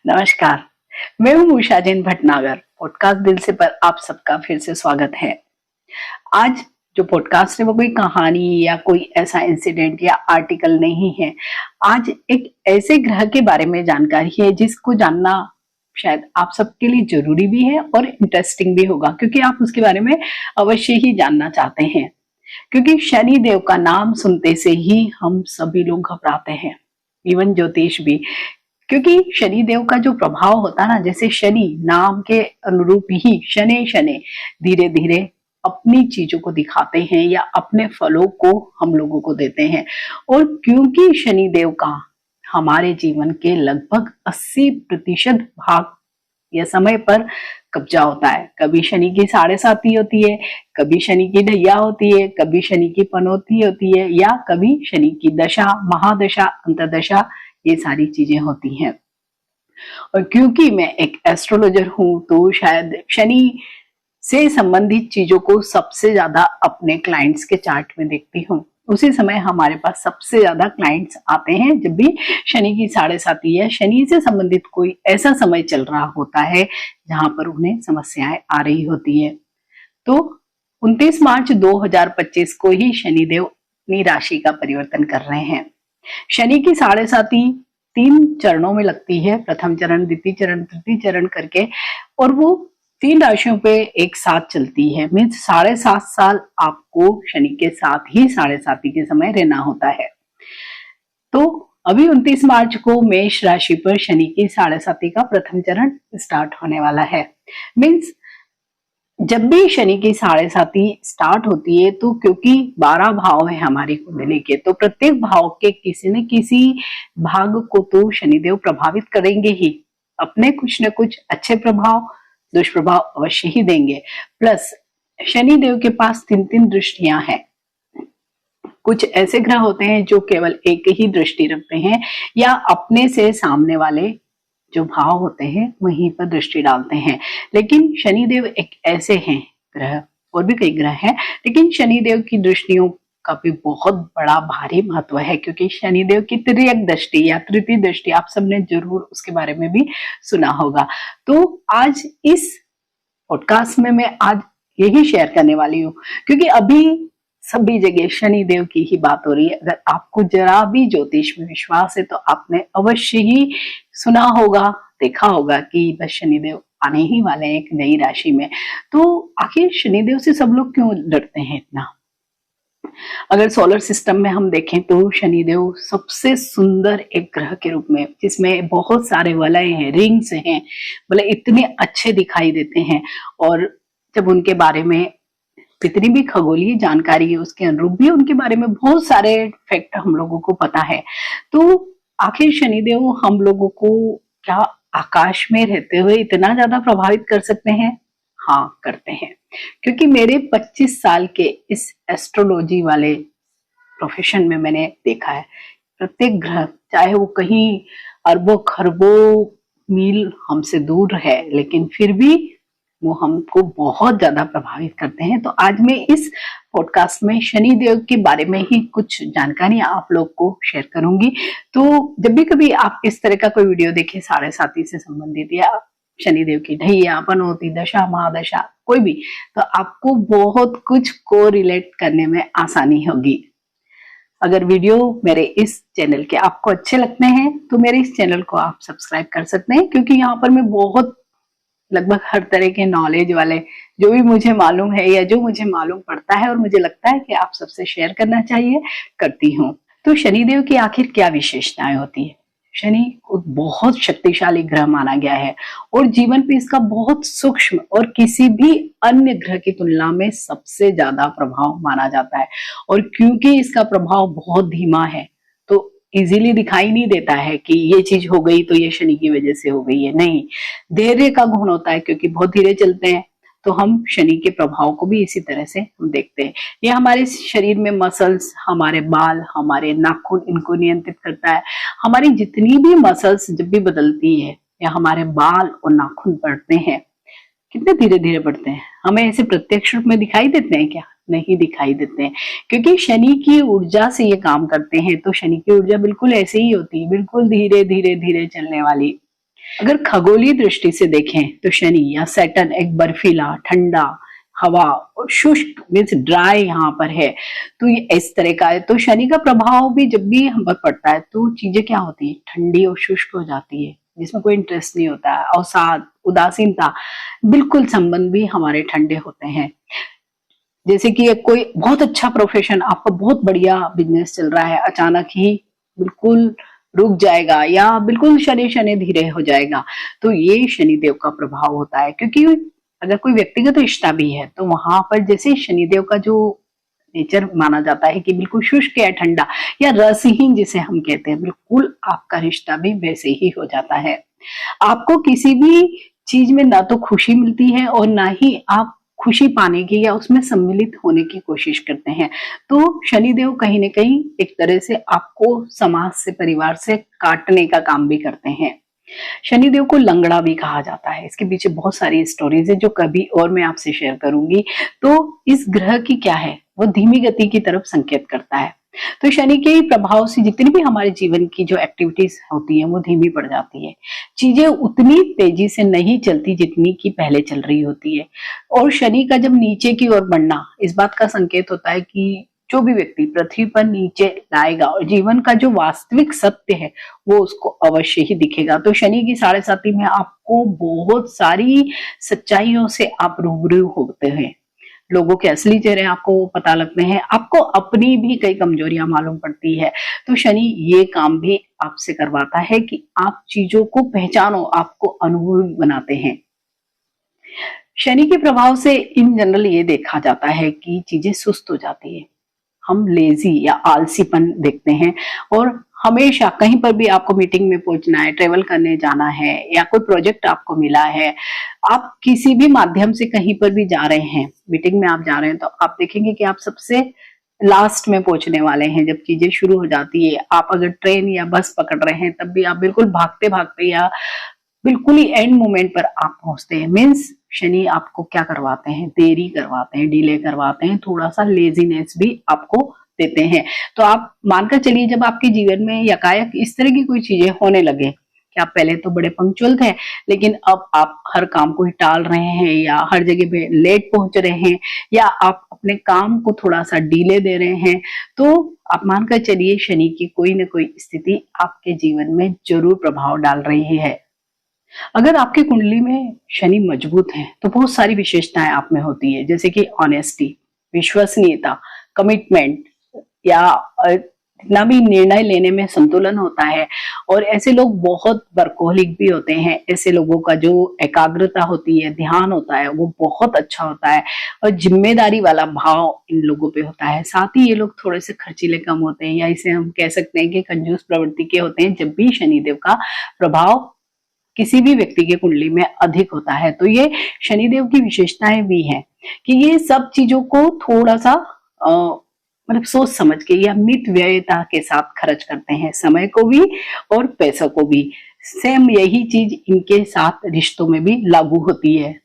नमस्कार। मैं हूँ उषा जैन भटनागर। पॉडकास्ट दिल से पर आप सबका फिर से स्वागत है। आज जो पॉडकास्ट है वो कोई कहानी या कोई ऐसा इंसिडेंट या आर्टिकल नहीं है। आज एक ऐसे ग्रह के बारे में जानकारी है जिसको जानना शायद आप सबके लिए जरूरी भी है और इंटरेस्टिंग भी होगा, क्योंकि आप उसके बारे में अवश्य ही जानना चाहते हैं। क्योंकि शनि देव का नाम सुनते से ही हम सभी लोग घबराते हैं, इवन ज्योतिष भी। क्योंकि शनि देव का जो प्रभाव होता है ना, जैसे शनि नाम के अनुरूप ही शनि शनि धीरे धीरे अपनी चीजों को दिखाते हैं या अपने फलों को हम लोगों को देते हैं। और क्योंकि शनि देव का हमारे जीवन के लगभग 80% भाग या समय पर कब्जा होता है। कभी शनि की 7.5 होती है, कभी शनि की ढैया होती है, कभी शनि की पनौती होती है, या कभी शनि की दशा, महादशा, अंतरदशा, ये सारी चीजें होती हैं। और क्योंकि मैं एक एस्ट्रोलॉजर हूं तो शायद शनि से संबंधित चीजों को सबसे ज्यादा अपने क्लाइंट्स के चार्ट में देखती हूँ। उसी समय हमारे पास सबसे ज्यादा क्लाइंट्स आते हैं जब भी शनि की 7.5 या शनि से संबंधित कोई ऐसा समय चल रहा होता है जहां पर उन्हें समस्याएं आ रही होती है। तो 29 मार्च 2025 को ही शनिदेव अपनी राशि का परिवर्तन कर रहे हैं। शनि की 7.5 3 चरणों में लगती है, प्रथम चरण, द्वितीय चरण, तृतीय चरण करके, और वो 3 राशियों पे एक साथ चलती है। मीन्स 7.5 साल आपको शनि के साथ ही 7.5 के समय रहना होता है। तो अभी 29 मार्च को मेष राशि पर शनि की 7.5 का प्रथम चरण स्टार्ट होने वाला है। मीन्स जब भी शनि की 7.5 स्टार्ट होती है तो क्योंकि 12 भाव है हमारी कुंडली के, तो प्रत्येक भाव के किसी न किसी भाग को तो शनिदेव प्रभावित करेंगे ही। अपने कुछ न कुछ अच्छे प्रभाव, दुष्प्रभाव अवश्य ही देंगे। प्लस शनिदेव के पास 3 दृष्टियां हैं। कुछ ऐसे ग्रह होते हैं जो केवल एक ही दृष्टि रखते हैं या अपने से सामने वाले जो भाव होते हैं वहीं पर दृष्टि डालते हैं। लेकिन शनिदेव एक ऐसे हैं ग्रह, और भी कई ग्रह हैं, लेकिन शनिदेव की दृष्टियों का भी बहुत बड़ा भारी महत्व है। क्योंकि शनिदेव की तिर्यक दृष्टि या तृतीय दृष्टि, आप सबने जरूर उसके बारे में भी सुना होगा। तो आज इस पॉडकास्ट में मैं आज यही शेयर करने वाली हूँ, क्योंकि अभी सभी जगह शनिदेव की ही बात हो रही है। अगर आपको जरा भी ज्योतिष में विश्वास है तो आपने अवश्य ही सुना होगा, देखा होगा कि बस शनिदेव आने ही वाले हैं एक नई राशि में। तो आखिर शनिदेव से सब लोग क्यों डरते हैं इतना? अगर सोलर सिस्टम में हम देखें तो शनिदेव सबसे सुंदर एक ग्रह के रूप में, जिसमें बहुत सारे वलय हैं, रिंग्स हैं, मतलब इतने अच्छे दिखाई देते हैं। और जब उनके बारे में जितनी भी खगोलीय जानकारी है उसके अनुरूप भी उनके बारे में बहुत सारे फैक्ट हम लोगों को पता है। तो आखिर शनिदेव हम लोगों को क्या आकाश में रहते हुए इतना ज्यादा प्रभावित कर सकते हैं? हाँ, करते हैं। क्योंकि मेरे 25 साल के इस एस्ट्रोलॉजी वाले प्रोफेशन में मैंने देखा है, प्रत्येक ग्रह चाहे वो कहीं अरबों खरबों मील हमसे दूर है, लेकिन फिर भी वो हमको बहुत ज्यादा प्रभावित करते हैं। तो आज मैं इस पॉडकास्ट में शनिदेव के बारे में ही कुछ जानकारी आप लोग को शेयर करूंगी। तो जब भी कभी आप इस तरह का कोई वीडियो देखें 7.5 से संबंधित या शनिदेव की ढैया, पनौती, दशा, महादशा, कोई भी, तो आपको बहुत कुछ को रिलेट करने में आसानी होगी। अगर वीडियो मेरे इस चैनल के आपको अच्छे लगते हैं तो मेरे इस चैनल को आप सब्सक्राइब कर सकते हैं, क्योंकि यहाँ पर मैं बहुत लगभग हर तरह के नॉलेज वाले, जो भी मुझे मालूम है या जो मुझे मालूम पड़ता है और मुझे लगता है कि आप सबसे शेयर करना चाहिए, करती हूँ। तो शनिदेव की आखिर क्या विशेषताएं होती है? शनि को बहुत शक्तिशाली ग्रह माना गया है और जीवन पे इसका बहुत सूक्ष्म और किसी भी अन्य ग्रह की तुलना में सबसे ज्यादा प्रभाव माना जाता है। और क्योंकि इसका प्रभाव बहुत धीमा है तो इजीली दिखाई नहीं देता है कि ये चीज हो गई तो ये शनि की वजह से हो गई है। नहीं, धैर्य का गुण होता है, क्योंकि बहुत धीरे चलते हैं तो हम शनि के प्रभाव को भी इसी तरह से हम देखते हैं। ये हमारे शरीर में मसल्स, हमारे बाल, हमारे नाखून, इनको नियंत्रित करता है। हमारी जितनी भी मसल्स जब भी बदलती है या हमारे बाल और नाखून बढ़ते हैं, कितने धीरे धीरे बढ़ते हैं, हमें ऐसे प्रत्यक्ष रूप में दिखाई देते हैं क्या? नहीं दिखाई देते हैं, क्योंकि शनि की ऊर्जा से ये काम करते हैं। तो शनि की ऊर्जा बिल्कुल ऐसे ही होती है, बिल्कुल धीरे धीरे धीरे चलने वाली। अगर खगोलीय दृष्टि से देखें तो शनि या सैटर्न एक बर्फीला, ठंडा, हवा और शुष्क मीन्स ड्राई यहाँ पर है, तो ये इस तरह का है। तो शनि का प्रभाव भी जब भी हम पर पड़ता है तो चीजें क्या होती है, ठंडी और शुष्क हो जाती है, जिसमें कोई इंटरेस्ट नहीं होता है, अवसाद, उदासीनता, बिल्कुल संबंध भी हमारे ठंडे होते हैं। जैसे कि एक कोई बहुत अच्छा प्रोफेशन, आपका बहुत बढ़िया बिजनेस चल रहा है, अचानक ही बिल्कुल रुक जाएगा या बिल्कुल शनि शनि धीरे हो जाएगा, तो ये शनिदेव का प्रभाव होता है। क्योंकि अगर कोई व्यक्तिगत रिश्ता भी है तो वहां पर जैसे शनिदेव का जो नेचर माना जाता है कि बिल्कुल शुष्क या ठंडा या रसहीन जिसे हम कहते हैं, बिल्कुल आपका रिश्ता भी वैसे ही हो जाता है। आपको किसी भी चीज में ना तो खुशी मिलती है और ना ही आप खुशी पाने की या उसमें सम्मिलित होने की कोशिश करते हैं। तो शनिदेव कहीं ना कहीं एक तरह से आपको समाज से, परिवार से काटने का काम भी करते हैं। शनिदेव को लंगड़ा भी कहा जाता है, इसके पीछे बहुत सारी स्टोरीज है जो कभी और मैं आपसे शेयर करूंगी। तो इस ग्रह की क्या है, वो धीमी गति की तरफ संकेत करता है। तो शनि के प्रभाव से जितनी भी हमारे जीवन की जो एक्टिविटीज होती है वो धीमी पड़ जाती है, चीजें उतनी तेजी से नहीं चलती जितनी की पहले चल रही होती है। और शनि का जब नीचे की ओर बढ़ना इस बात का संकेत होता है कि जो भी व्यक्ति पृथ्वी पर नीचे लाएगा और जीवन का जो वास्तविक सत्य है वो उसको अवश्य ही दिखेगा। तो शनि की 7.5 में आपको बहुत सारी सच्चाइयों से आप रूबरू होते हैं, लोगों के असली चेहरे आपको पता लगते हैं, आपको अपनी भी कई कमजोरियां मालूम पड़ती है। तो शनि ये काम भी आपसे करवाता है कि आप चीजों को पहचानो, आपको अनुभवी बनाते हैं। शनि के प्रभाव से इन जनरल ये देखा जाता है कि चीजें सुस्त हो जाती है, हम लेजी या आलसीपन देखते हैं। और हमेशा कहीं पर भी आपको मीटिंग में पहुंचना है, ट्रेवल करने जाना है या कोई प्रोजेक्ट आपको मिला है, आप किसी भी माध्यम से कहीं पर भी जा रहे हैं, मीटिंग में आप जा रहे हैं, तो आप देखेंगे कि आप सबसे लास्ट में पहुंचने वाले हैं जब चीजें शुरू हो जाती है। आप अगर ट्रेन या बस पकड़ रहे हैं तब भी आप बिल्कुल भागते भागते या बिल्कुल ही एंड मोमेंट पर आप पहुंचते हैं। मीन्स शनि आपको क्या करवाते हैं, देरी करवाते हैं, डिले करवाते हैं, थोड़ा सा लेजीनेस भी आपको देते हैं। तो आप मानकर चलिए जब आपके जीवन में यकायक इस तरह की कोई चीजें होने लगे कि आप पहले तो बड़े पंक्चुअल थे लेकिन अब आप हर काम को ही टाल रहे हैं या हर जगह पे लेट पहुंच रहे हैं या आप अपने काम को थोड़ा सा डीले दे रहे हैं, तो आप मानकर चलिए शनि की कोई ना कोई स्थिति आपके जीवन में जरूर प्रभाव डाल रही है। अगर आपकी कुंडली में शनि मजबूत है तो बहुत सारी विशेषताएं आप में होती है, जैसे कि ऑनेस्टी, विश्वसनीयता, कमिटमेंट या इतना भी निर्णय लेने में संतुलन होता है। और ऐसे लोग बहुत वर्कोहलिक भी होते हैं, ऐसे लोगों का जो एकाग्रता होती है, ध्यान होता है, वो बहुत अच्छा होता है और जिम्मेदारी वाला भाव इन लोगों पे होता है। साथ ही ये लोग थोड़े से खर्चीले कम होते हैं या इसे हम कह सकते हैं कि कंजूस प्रवृत्ति के होते हैं जब भी शनिदेव का प्रभाव किसी भी व्यक्ति के कुंडली में अधिक होता है। तो ये शनिदेव की विशेषताएं भी हैं कि ये सब चीजों को थोड़ा सा मतलब सोच समझ के या मित व्ययता के साथ खर्च करते हैं, समय को भी और पैसों को भी। सेम यही चीज इनके साथ रिश्तों में भी लागू होती है।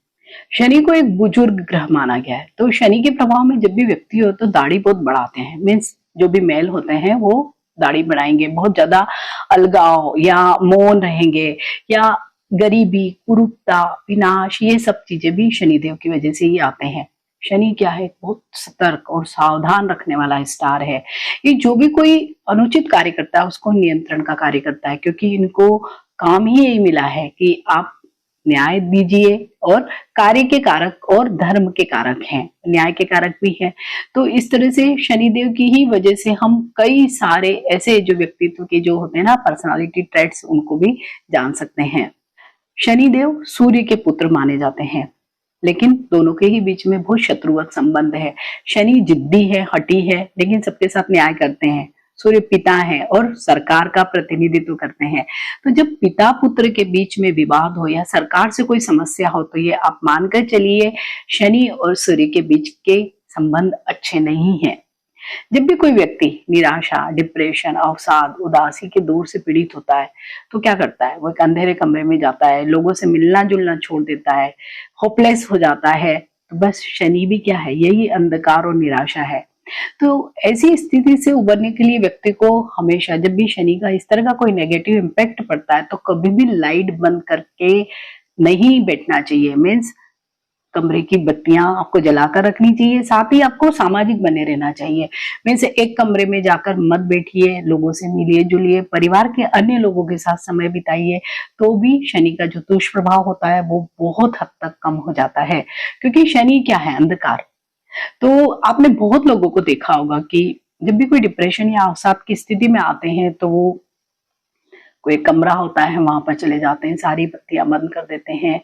शनि को एक बुजुर्ग ग्रह माना गया है, तो शनि के प्रभाव में जब भी व्यक्ति हो तो दाढ़ी बहुत बढ़ाते हैं। मीन्स जो भी मेल होते हैं वो दाढ़ी बढ़ाएंगे, बहुत ज्यादा अलगाव या मौन रहेंगे या गरीबी, कुरूपता, विनाश, ये सब चीजें भी शनिदेव की वजह से ही आते हैं। शनि क्या है, बहुत सतर्क और सावधान रखने वाला स्टार है। ये जो भी कोई अनुचित कार्य करता है उसको नियंत्रण का कार्य करता है, क्योंकि इनको काम ही यही मिला है कि आप न्याय दीजिए और कार्य के कारक और धर्म के कारक हैं, न्याय के कारक भी हैं। तो इस तरह से शनिदेव की ही वजह से हम कई सारे ऐसे जो व्यक्तित्व के जो होते हैं ना पर्सनालिटी ट्रेट्स, उनको भी जान सकते हैं। शनिदेव सूर्य के पुत्र माने जाते हैं, लेकिन दोनों के ही बीच में बहुत शत्रुवत संबंध है। शनि जिद्दी है, हठी है, लेकिन सबके साथ न्याय करते हैं। सूर्य पिता है और सरकार का प्रतिनिधित्व करते हैं। तो जब पिता पुत्र के बीच में विवाद हो या सरकार से कोई समस्या हो तो ये आप मानकर चलिए शनि और सूर्य के बीच के संबंध अच्छे नहीं हैं। जब भी कोई व्यक्ति निराशा, डिप्रेशन, अवसाद, उदासी के दौर से पीड़ित होता है तो क्या करता है, वो एक अंधेरे कमरे में जाता है, लोगों से मिलना जुलना छोड़ देता है, होपलेस हो जाता है। तो बस शनि भी क्या है, यही अंधकार और निराशा है। तो ऐसी स्थिति से उबरने के लिए व्यक्ति को हमेशा जब भी शनि का इस तरह का कोई नेगेटिव इम्पैक्ट पड़ता है तो कभी भी लाइट बंद करके नहीं बैठना चाहिए। मीन्स कमरे की बत्तियां आपको जलाकर रखनी चाहिए, साथ ही आपको सामाजिक बने रहना चाहिए। मीन्स एक कमरे में जाकर मत बैठिए, लोगों से मिलिए जुलिए, परिवार के अन्य लोगों के साथ समय बिताइए, तो भी शनि का जो दुष्प्रभाव होता है वो बहुत हद तक कम हो जाता है। क्योंकि शनि क्या है? अंधकार। तो आपने बहुत लोगों को देखा होगा कि जब भी कोई डिप्रेशन या अवसाद की स्थिति में आते हैं तो वो कोई कमरा होता है वहां पर चले जाते हैं, सारी बत्तियां बंद कर देते हैं,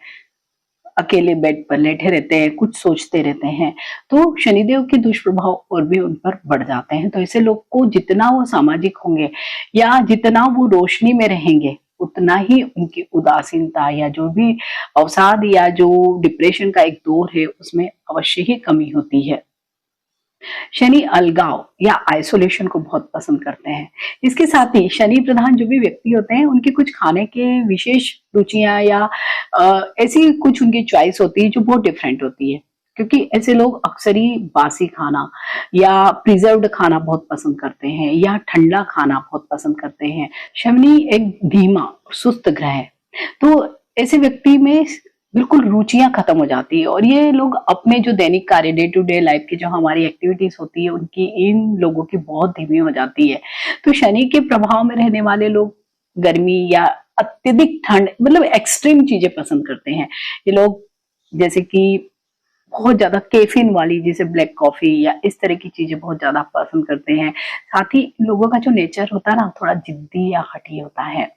अकेले बेड पर लेटे रहते हैं, कुछ सोचते रहते हैं। तो शनिदेव के दुष्प्रभाव और भी उन पर बढ़ जाते हैं। तो ऐसे लोग को जितना वो सामाजिक होंगे या जितना वो रोशनी में रहेंगे उतना ही उनकी उदासीनता या जो भी अवसाद या जो डिप्रेशन का एक दौर है उसमें अवश्य ही कमी होती है। शनि अलगाव या आइसोलेशन को बहुत पसंद करते हैं। इसके साथ ही शनि प्रधान जो भी व्यक्ति होते हैं उनके कुछ खाने के विशेष रुचियां या ऐसी कुछ उनकी चॉइस होती है जो बहुत डिफरेंट होती है। क्योंकि ऐसे लोग अक्सर ही बासी खाना या प्रिजर्व्ड खाना बहुत पसंद करते हैं या ठंडा खाना बहुत पसंद करते हैं। शनि एक धीमा सुस्त ग्रह है, तो ऐसे व्यक्ति में बिल्कुल रुचियां खत्म हो जाती है और ये लोग अपने जो दैनिक कार्य डे टू डे लाइफ की जो हमारी एक्टिविटीज होती है उनकी इन लोगों की बहुत धीमी हो जाती है। तो शनि के प्रभाव में रहने वाले लोग गर्मी या अत्यधिक ठंड मतलब एक्सट्रीम चीजें पसंद करते हैं। ये लोग जैसे कि बहुत ज्यादा कैफीन वाली जैसे ब्लैक कॉफी या इस तरह की चीजें बहुत ज्यादा पसंद करते हैं। साथ ही लोगों का जो नेचर होता है ना थोड़ा जिद्दी या हठी होता है।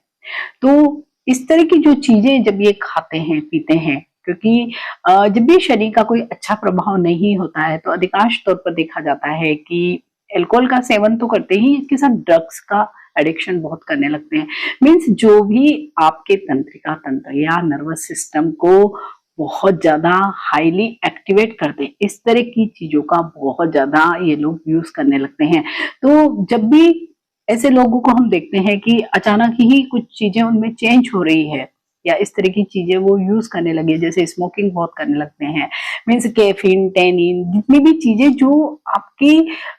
तो इस तरह की जो चीजें जब ये खाते हैं पीते हैं, क्योंकि जब भी शनि का कोई अच्छा प्रभाव नहीं होता है तो अधिकांश तौर पर देखा जाता है कि अल्कोहल का सेवन तो करते ही, इसके साथ ड्रग्स का एडिक्शन बहुत करने लगते हैं। मीन्स जो भी आपके तंत्रिका तंत्र या नर्वस सिस्टम को बहुत ज्यादा हाईली एक्टिवेट कर दे, इस तरह की चीजों का बहुत ज्यादा ये लोग यूज करने लगते हैं। तो जब भी ऐसे लोगों को हम देखते हैं कि अचानक ही कुछ चीजें उनमें चेंज हो रही है या इस तरह की चीजें वो यूज करने लगे, जैसे स्मोकिंग बहुत करने लगते हैं, मीन्स कैफीन टेनिन जितनी भी चीजें जो आपकी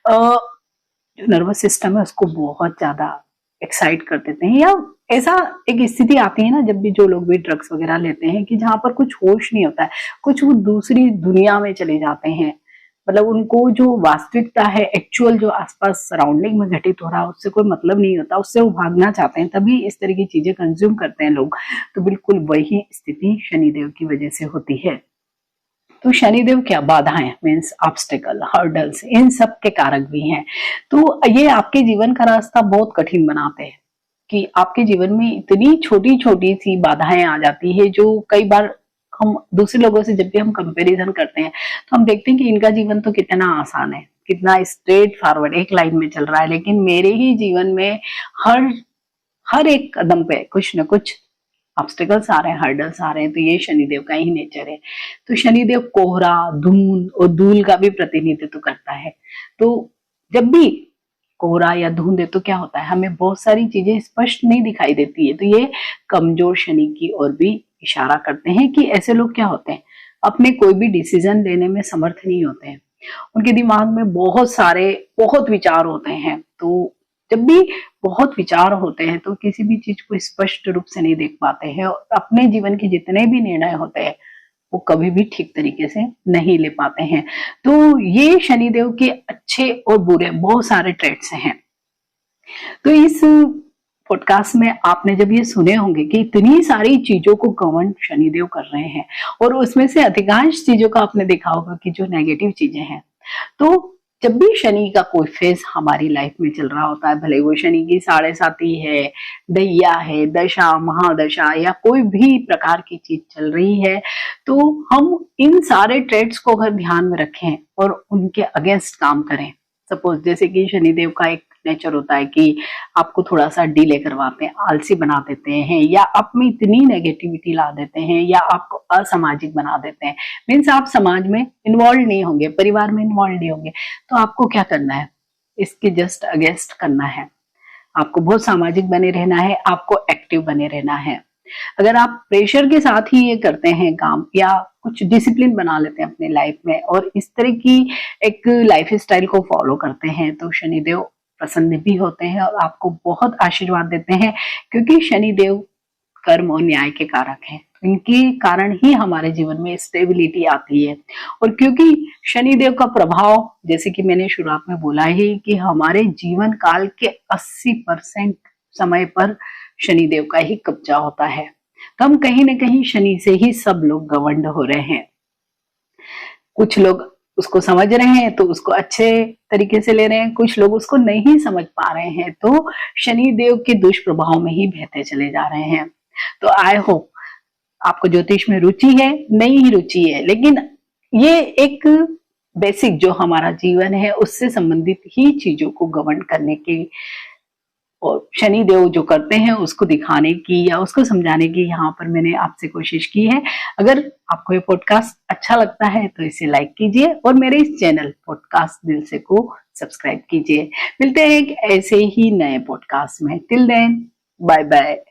जो नर्वस सिस्टम है उसको बहुत ज्यादा एक्साइट कर देते हैं, या ऐसा एक स्थिति आती है ना जब भी जो लोग भी ड्रग्स वगैरह लेते हैं कि जहां पर कुछ होश नहीं होता है, कुछ वो दूसरी दुनिया में चले जाते हैं। मतलब उनको जो वास्तविकता है, एक्चुअल जो आसपास सराउंडिंग में घटित हो रहा है उससे कोई मतलब नहीं होता, उससे वो भागना चाहते हैं, तभी इस तरह की चीजें कंज्यूम करते हैं लोग। तो बिल्कुल वही स्थिति शनिदेव की वजह से होती है। तो शनिदेव क्या बाधाएं मीन्स ऑब्स्टेकल हर्डल्स इन सब के कारक भी हैं। तो ये आपके जीवन का रास्ता बहुत कठिन बनाते हैं कि आपके जीवन में इतनी छोटी छोटी सी बाधाएं आ जाती है जो कई बार हम दूसरे लोगों से जब भी हम कंपैरिजन करते हैं तो हम देखते हैं कि इनका जीवन तो कितना आसान है, कितना स्ट्रेट फॉरवर्ड एक लाइन में चल रहा है, लेकिन मेरे ही जीवन में हर हर एक कदम पे कुछ न कुछ ऑब्स्टिकल्स आ रहे हैं, हर्डल्स आ रहे हैं। तो ये शनिदेव का ही नेचर है। तो शनिदेव कोहरा धूल और धूल का भी प्रतिनिधित्व करता है। तो जब भी कोहरा या धुंध है तो क्या होता है, हमें बहुत सारी चीजें स्पष्ट नहीं दिखाई देती है। तो ये कमजोर शनि की ओर भी इशारा करते हैं कि ऐसे लोग क्या होते हैं, अपने कोई भी डिसीजन लेने में समर्थ नहीं होते हैं। उनके दिमाग में बहुत विचार होते हैं। तो जब भी बहुत विचार होते हैं तो किसी भी चीज को स्पष्ट रूप से नहीं देख पाते हैं और अपने जीवन के जितने भी निर्णय होते हैं वो कभी भी ठीक तरीके से नहीं ले पाते हैं। तो ये शनिदेव के अच्छे और बुरे बहुत सारे ट्रेट्स हैं। तो इस पॉडकास्ट में आपने जब ये सुने होंगे कि इतनी सारी चीजों को गवर्न शनिदेव कर रहे हैं और उसमें से अधिकांश चीजों का आपने देखा होगा कि जो नेगेटिव चीजें हैं। तो जब भी शनि का कोई फेज हमारी लाइफ में चल रहा होता है, भले वो शनि की 7.5 है, दैया है, दशा महादशा या कोई भी प्रकार की चीज चल रही है, तो हम इन सारे ट्रेड्स को अगर ध्यान में रखें और उनके अगेंस्ट काम करें। सपोज जैसे कि शनिदेव का एक नेचर होता है कि आपको थोड़ा सा डिले करवाते हैं, आलसी बना देते हैं, या आप में इतनी नेगेटिविटी ला देते हैं, या आपको असामाजिक बना देते हैं। मीन्स आप समाज में इन्वॉल्व नहीं होंगे, परिवार में इन्वॉल्व नहीं होंगे। तो आपको क्या करना है, इसके जस्ट अगेंस्ट करना है। आपको बहुत सामाजिक बने रहना है, आपको एक्टिव बने रहना है। अगर आप प्रेशर के साथ ही ये करते हैं काम, या कुछ डिसिप्लिन बना लेते हैं अपने लाइफ में और इस तरह की एक लाइफ स्टाइल को फॉलो करते हैं, तो शनिदेव प्रसन्न भी होते हैं और आपको बहुत आशीर्वाद देते हैं, क्योंकि शनिदेव कर्म और न्याय के कारक हैं। इनके कारण ही हमारे जीवन में स्टेबिलिटी आती है। और क्योंकि शनिदेव का प्रभाव, जैसे कि मैंने शुरुआत में बोला ही, कि हमारे जीवन काल के 80% समय पर शनिदेव का ही कब्जा होता है, तो हम कहीं ना कहीं शनि से ही सब लोग गवर्न हो रहे हैं। कुछ लोग उसको समझ रहे हैं तो उसको अच्छे तरीके से ले रहे हैं, कुछ लोग उसको नहीं समझ पा रहे हैं तो शनिदेव के दुष्प्रभाव में ही बहते चले जा रहे हैं। तो आई होप आपको ज्योतिष में रुचि है, नहीं रुचि है, लेकिन ये एक बेसिक जो हमारा जीवन है उससे संबंधित ही चीजों को गवर्न करने की और शनिदेव जो करते हैं उसको दिखाने की या उसको समझाने की यहाँ पर मैंने आपसे कोशिश की है। अगर आपको ये पॉडकास्ट अच्छा लगता है तो इसे लाइक कीजिए और मेरे इस चैनल पॉडकास्ट दिल से को सब्सक्राइब कीजिए। मिलते हैं एक ऐसे ही नए पॉडकास्ट में। Till then, bye bye.